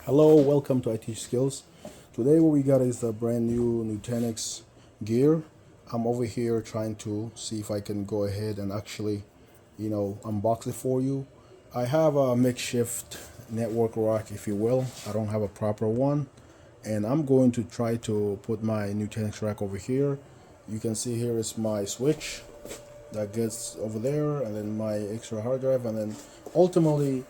Hello, welcome to IT Skills. Today what we got is a brand new Nutanix gear. I'm over here trying to see if I can go ahead and actually, unbox it for you. I have a makeshift network rack, if you will. I don't have a proper one. And I'm going to try to put my Nutanix rack over here. You can see here is my switch that gets over there, and then my extra hard drive, and then ultimately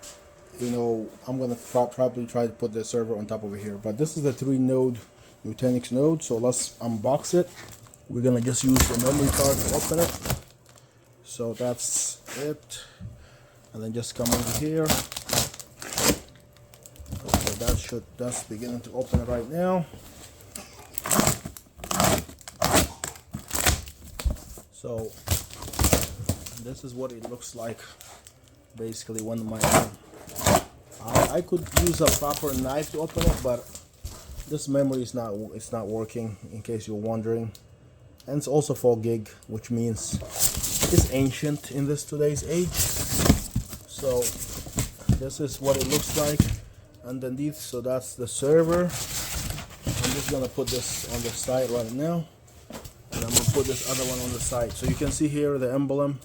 I'm gonna probably try to put the server on top over here. But this is the 3-node Nutanix node, so let's unbox it. We're gonna just use the memory card to open it. So that's it, and then just come over here. Okay, that's beginning to open it right now. So this is what it looks like basically when I could use a proper knife to open it, but this memory is not working, in case you're wondering. And it's also 4 gig, which means it's ancient in this today's age. So this is what it looks like underneath. So that's the server. I'm just gonna put this on the side right now, and I'm gonna put this other one on the side. So you can see here the emblem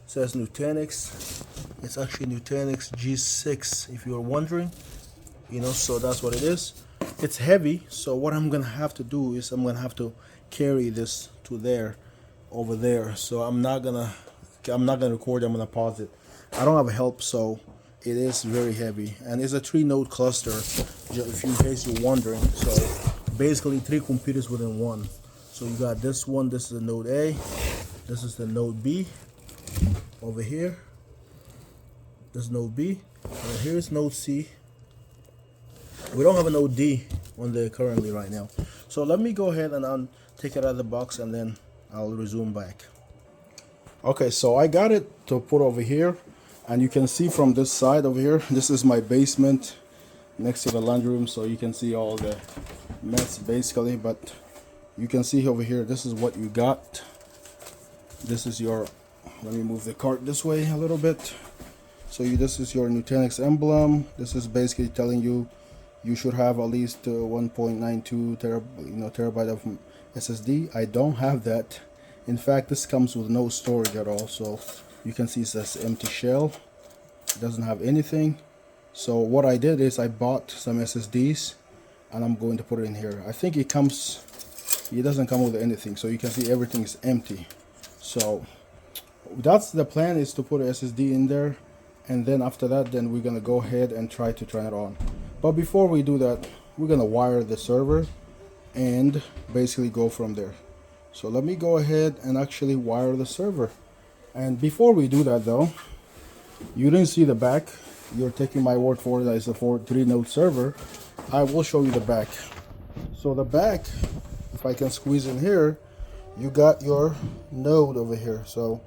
says Nutanix. It's actually Nutanix G6, if you're wondering. So that's what it is. It's heavy, so what I'm gonna have to do is I'm gonna have to carry this to over there. So I'm not gonna record. I'm gonna pause it. I don't have help, so it is very heavy, and it's a 3-node cluster, in case you're wondering. So basically 3 computers within one. So you got this one. This is the node A. This is the node B over here. This is node B, and here's node C. We don't have a node D on there currently right now. So let me go ahead and take it out of the box, and then I'll resume back. Okay, so I got it to put over here, and you can see from this side over here, this is my basement next to the laundry room, so you can see all the mess basically. But you can see over here, this is what you got. This is your, let me move the cart this way a little bit. So this is your Nutanix emblem. This is basically telling you should have at least 1.92 terabyte of SSD. I don't have that. In fact, this comes with no storage at all. So you can see it says empty shell. It doesn't have anything. So what I did is I bought some SSDs, and I'm going to put it in here. I think it doesn't come with anything. So you can see everything is empty. So that's the plan, is to put an SSD in there. And then after that, then we're gonna go ahead and try to turn it on. But before we do that, we're gonna wire the server and basically go from there. So let me go ahead and actually wire the server. And before we do that though, you didn't see the back. You're taking my word for it that it's a 3-node server. I will show you the back. So the back, if I can squeeze in here, you got your node over here. So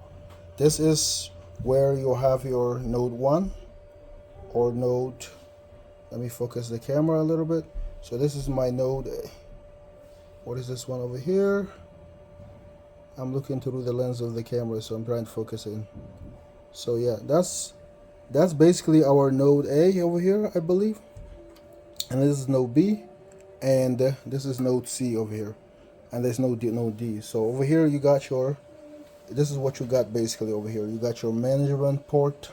this is where you'll have your node 1 or node, let me focus the camera a little bit. So this is my node A. What is this one over here? I'm looking through the lens of the camera, so I'm trying to focus in. So yeah, that's basically our node A over here, I believe. And this is node B, and this is node C over here, and there's no D. So over here you got this is what you got basically over here. You got your management port,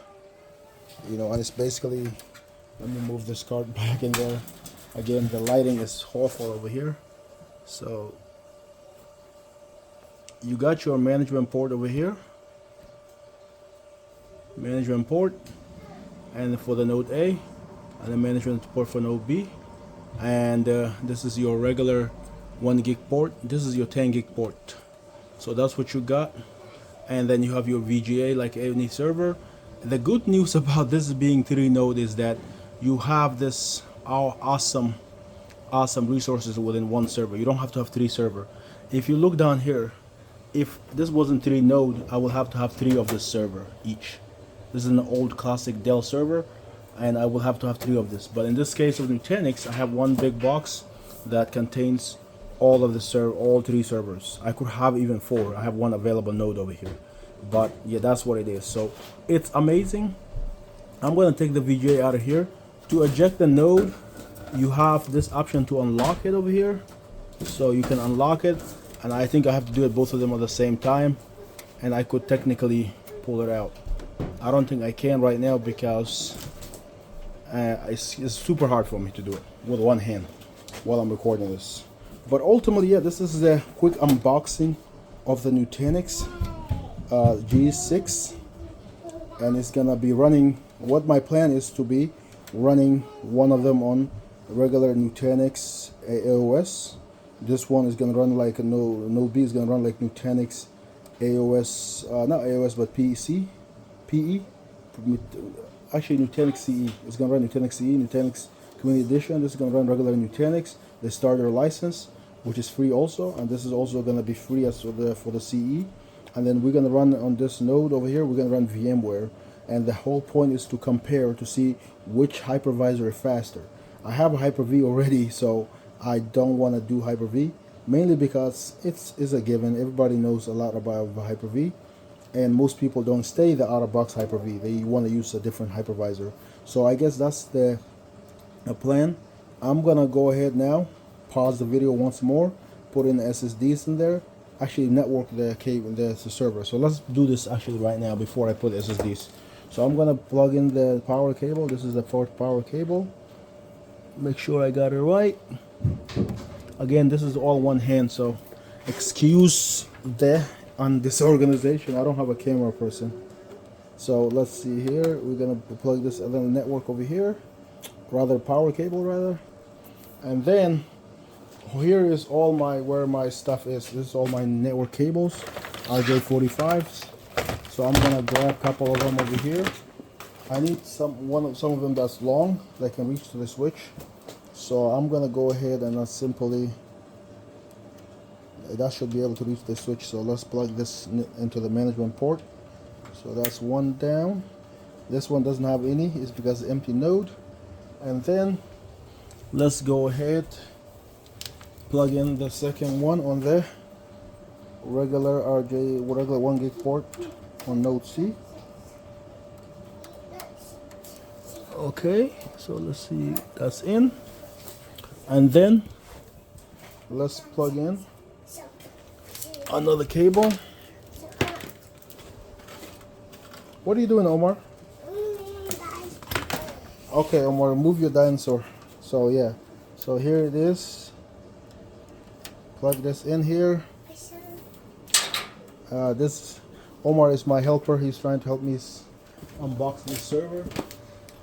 and it's basically, let me move this card back in there. Again, the lighting is awful over here. So you got your management port over here, management port, and for the node A, and the management port for node B, and this is your regular 1 gig port. This is your 10 gig port. So that's what you got. And then you have your VGA like any server. The good news about this being 3-node is that you have this awesome resources within one server. You don't have to have 3 servers. If you look down here, if this wasn't 3-node, I would have to have 3 of this server each. This is an old classic Dell server, and I will have to have 3 of this. But in this case of Nutanix, I have one big box that contains all 3 servers. I could have even 4. I have one available node over here, but yeah, that's what it is. So it's amazing. I'm going to take the VGA out of here. To eject the node, you have this option to unlock it over here. So you can unlock it, and I think I have to do it both of them at the same time, and I could technically pull it out. I don't think I can right now because it's super hard for me to do it with one hand while I'm recording this. But ultimately, yeah, this is a quick unboxing of the Nutanix G6, and it's gonna be running. What my plan is to be running one of them on regular Nutanix AOS. This one is gonna run like a Node B is gonna run like Nutanix AOS, not AOS but PE. Actually, Nutanix CE. It's gonna run Nutanix CE, Nutanix Community Edition. This is gonna run regular Nutanix, the starter license, which is free also, and this is also gonna be free as for the CE. And then we're gonna run on this node over here. We're gonna run VMware, and the whole point is to compare to see which hypervisor is faster. I have a Hyper-V already, so I don't want to do Hyper-V, mainly because it's a given. Everybody knows a lot about Hyper-V, and most people don't stay the out-of-box Hyper-V. They want to use a different hypervisor. So I guess that's the plan. I'm gonna go ahead now, pause the video once more, put in the SSDs in there, actually network the cable, the server. So let's do this actually right now before I put SSDs. So I'm gonna plug in the power cable. This is the fourth power cable. Make sure I got it right. Again, this is all one hand, so excuse the disorganization. I don't have a camera person. So let's see here. We're gonna plug this other network over here, rather power cable rather, and then here is all my where my stuff is. This is all my network cables, RJ45s. So I'm gonna grab a couple of them over here. I need some of them that's long that can reach to the switch. So I'm gonna go ahead and simply, that should be able to reach the switch. So let's plug this into the management port. So that's one down. This one doesn't have any, it's because it's empty node. And then let's go ahead, plug in the second one on the regular regular 1 gig port on node C. Okay, so let's see, that's in. And then let's plug in another cable. What are you doing, Omar? Okay, Omar, move your dinosaur. So yeah, so here it is. Plug this in here. This Omar is my helper. He's trying to help me unbox this server.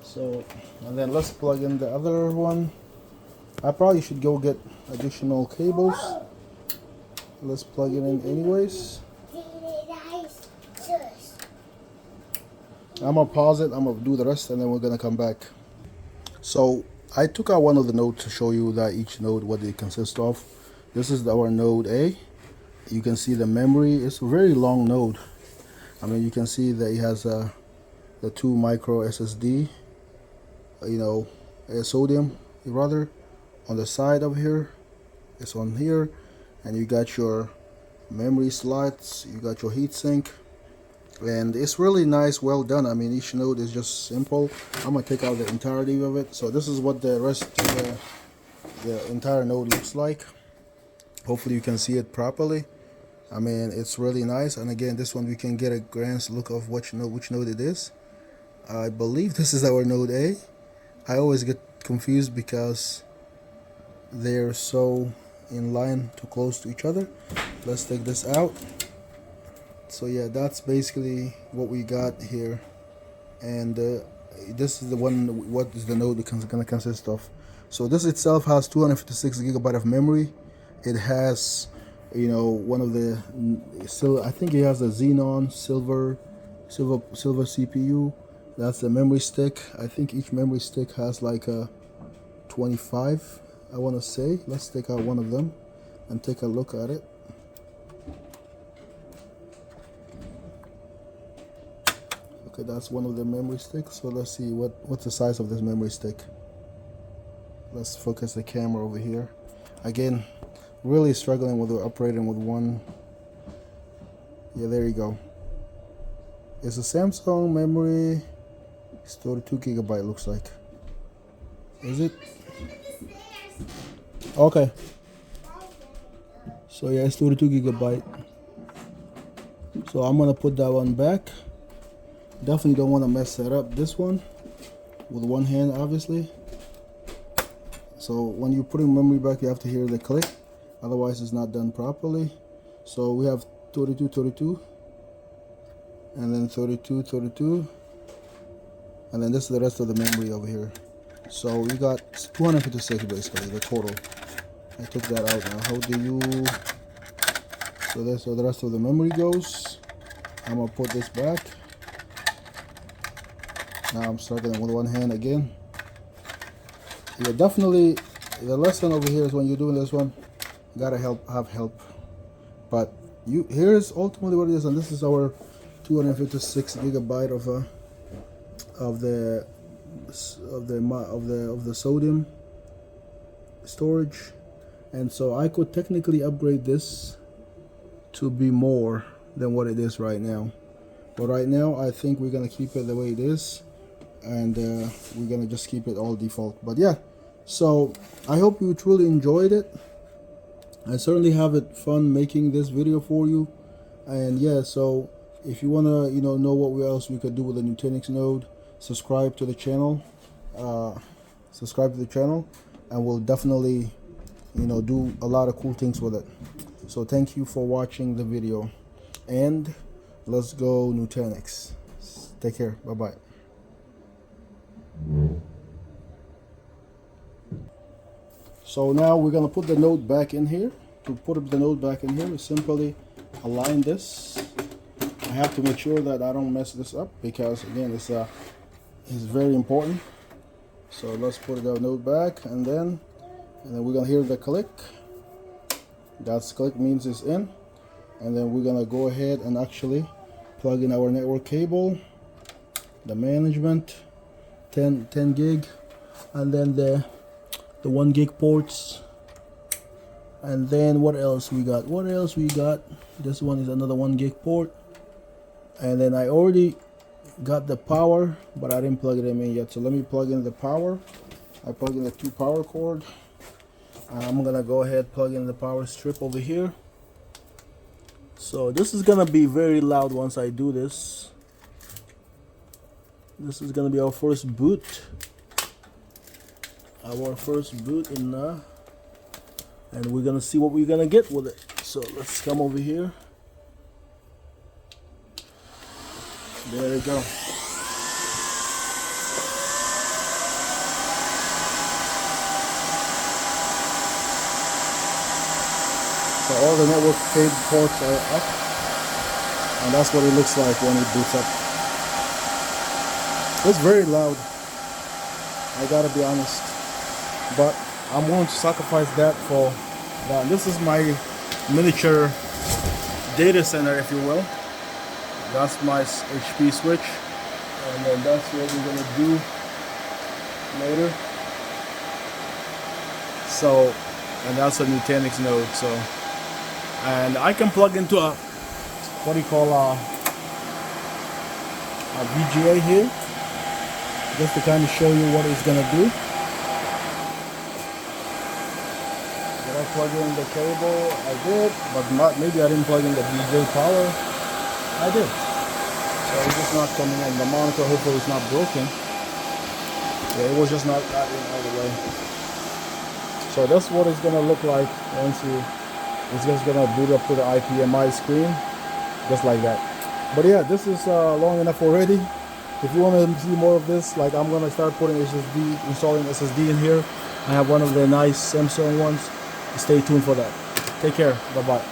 So, and then let's plug in the other one. I probably should go get additional cables. Let's plug it in anyways. I'm gonna pause it, I'm gonna do the rest, and then we're gonna come back. So I took out one of the nodes to show you that each node, what it consists of. This is our node A. You can see the memory. It's a very long node. I mean, you can see that it has the 2 micro SSD, sodium rather, on the side of here. It's on here, and you got your memory slots, you got your heatsink, and it's really nice, well done. I mean, each node is just simple. I'm gonna take out the entirety of it. So this is what the rest of the entire node looks like. Hopefully you can see it properly. I mean, it's really nice. And again, this one we can get a grand look of which node it is. I believe this is our node A. I always get confused because they're so in line, too close to each other. Let's take this out. So yeah, that's basically what we got here, and this is the one. What is the node gonna consist of? So this itself has 256 gigabyte of memory. It has, one of the I think it has a Xenon silver CPU. That's the memory stick. I think each memory stick has like a 25, I want to say. Let's take out one of them and take a look at it. Okay, that's one of the memory sticks. So let's see what's the size of this memory stick. Let's focus the camera over here. Again, really struggling with operating with one. Yeah, there you go. It's a Samsung memory. It's 32 gigabyte, looks like. Is it? Okay. So yeah, it's 32 gigabyte. So I'm gonna put that one back. Definitely don't want to mess that up. This one with one hand, obviously. So when you put in memory back, you have to hear the click, otherwise it's not done properly. So we have 32, 32, and then 32, 32, and then this is the rest of the memory over here. So we got 256 basically, the total. I took that out now. How do you... So that's where the rest of the memory goes. I'm gonna put this back. Now I'm struggling with one hand again. Yeah, definitely the lesson over here is when you're doing this one, you gotta have help. But here's ultimately what it is, and this is our 256 gigabyte of the sodium storage. And so I could technically upgrade this to be more than what it is right now. But right now I think we're gonna keep it the way it is, and we're gonna just keep it all default. But yeah, so I hope you truly enjoyed it. I certainly have it fun making this video for you. And yeah, so if you wanna know what else we could do with the Nutanix node, subscribe to the channel, and we'll definitely do a lot of cool things with it. So thank you for watching the video, and let's go Nutanix. Take care. Bye bye. So now we're gonna put the node back in here. To put the node back in here, we simply align this. I have to make sure that I don't mess this up, because again, it's very important. So let's put the node back, and then we're gonna hear the click. That's click means it's in. And then we're gonna go ahead and actually plug in our network cable, the management 10 gig, and then the 1 gig ports. And then what else we got? This one is another 1 gig port. And then I already got the power, but I didn't plug them in yet. So let me plug in the power. I plug in the 2 power cord. I'm gonna go ahead plug in the power strip over here. So this is gonna be very loud once I do this. This is gonna be our first boot. And we're gonna see what we're gonna get with it. So let's come over here. There we go. So all the network cable ports are up, and that's what it looks like when it boots up. It's very loud, I gotta be honest, but I'm willing to sacrifice that for that. This is my miniature data center, if you will. That's my HP switch, and then that's what we're gonna do later. So, and that's a Nutanix node. So, and I can plug into a what do you call a VGA here, just to kind of show you what it's gonna do. Did I plug in the cable? I did, but maybe I didn't plug in the VGA power. I did. So it's just not coming in. The monitor, hopefully it's not broken. Yeah, it was just not in all the way. So that's what it's gonna look like once it's just gonna boot up to the IPMI screen, just like that. But yeah, this is long enough already. If you want to see more of this, like I'm gonna start putting installing SSD in here. I have one of the nice Samsung ones. Stay tuned for that. Take care. Bye bye.